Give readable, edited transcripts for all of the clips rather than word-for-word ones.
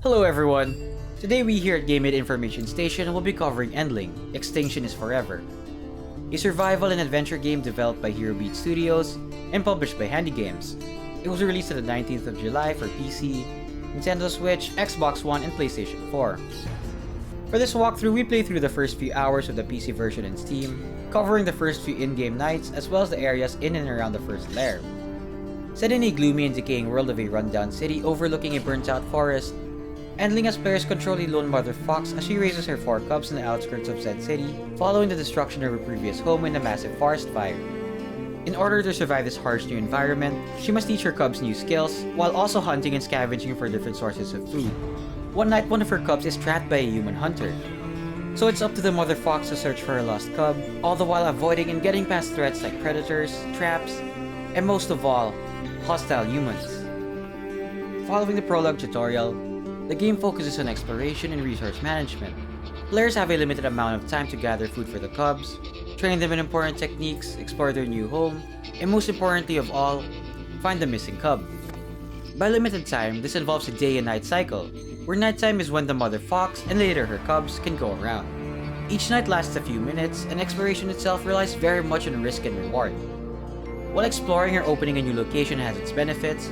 Hello everyone! Today we here at Game Information Station will be covering Endling, Extinction is Forever, a survival and adventure game developed by Herobeat Studios and published by HandyGames. It was released on the 19th of July for PC, Nintendo Switch, Xbox One, and PlayStation 4. For this walkthrough, we play through the first few hours of the PC version in Steam, covering the first few in-game nights as well as the areas in and around the first lair. Set in a gloomy and decaying world of a rundown city overlooking a burnt-out forest, Endling as players control a lone mother fox as she raises her 4 cubs in the outskirts of said city, following the destruction of her previous home in a massive forest fire. In order to survive this harsh new environment, she must teach her cubs new skills, while also hunting and scavenging for different sources of food. One night, one of her cubs is trapped by a human hunter. So it's up to the mother fox to search for her lost cub, all the while avoiding and getting past threats like predators, traps, and most of all, hostile humans. Following the prologue tutorial, the game focuses on exploration and resource management. Players have a limited amount of time to gather food for the cubs, train them in important techniques, explore their new home, and most importantly of all, find the missing cub. By limited time, this involves a day and night cycle, where nighttime is when the mother fox and later her cubs can go around. Each night lasts a few minutes, and exploration itself relies very much on risk and reward. While exploring or opening a new location has its benefits,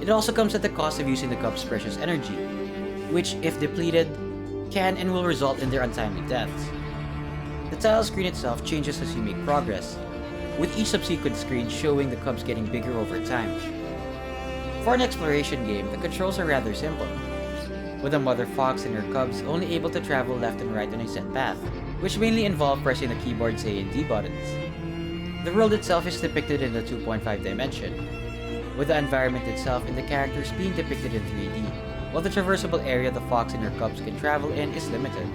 it also comes at the cost of using the cub's precious energy, which, if depleted, can and will result in their untimely deaths. The tile screen itself changes as you make progress, with each subsequent screen showing the cubs getting bigger over time. For an exploration game, the controls are rather simple, with the mother fox and her cubs only able to travel left and right on a set path, which mainly involve pressing the keyboard's A and D buttons. The world itself is depicted in the 2.5 dimension, with the environment itself and the characters being depicted in 3D, while the traversable area the fox and her cubs can travel in is limited.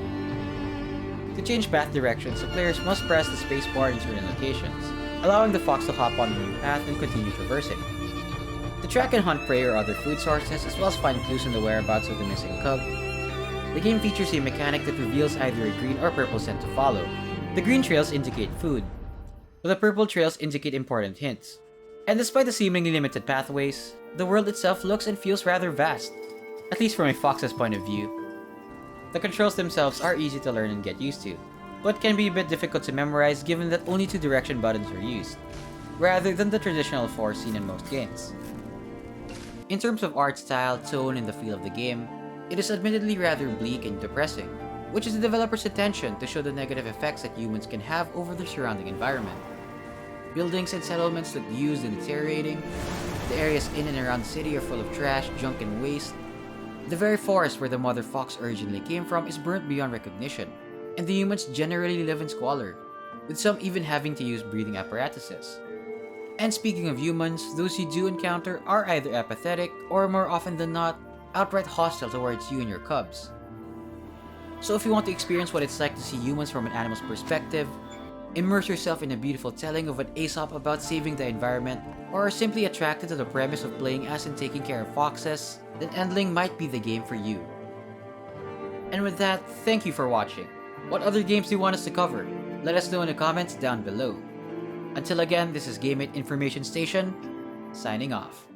To change path directions, the players must press the spacebar in certain locations, allowing the fox to hop on a new path and continue traversing. To track and hunt prey or other food sources, as well as find clues in the whereabouts of the missing cub, the game features a mechanic that reveals either a green or purple scent to follow. The green trails indicate food, while the purple trails indicate important hints. And despite the seemingly limited pathways, the world itself looks and feels rather vast, at least from a fox's point of view. The controls themselves are easy to learn and get used to, but can be a bit difficult to memorize given that only 2 direction buttons are used, rather than the traditional 4 seen in most games. In terms of art style, tone, and the feel of the game, it is admittedly rather bleak and depressing, which is the developer's intention to show the negative effects that humans can have over their surrounding environment. Buildings and settlements look used and deteriorating, the areas in and around the city are full of trash, junk, and waste. The very forest where the mother fox originally came from is burnt beyond recognition, and the humans generally live in squalor, with some even having to use breathing apparatuses. And speaking of humans, those you do encounter are either apathetic or, more often than not, outright hostile towards you and your cubs. So if you want to experience what it's like to see humans from an animal's perspective, immerse yourself in a beautiful telling of an Aesop about saving the environment, or are simply attracted to the premise of playing as and taking care of foxes, then Endling might be the game for you. And with that, thank you for watching. What other games do you want us to cover? Let us know in the comments down below. Until again, this is Game Information Station, signing off.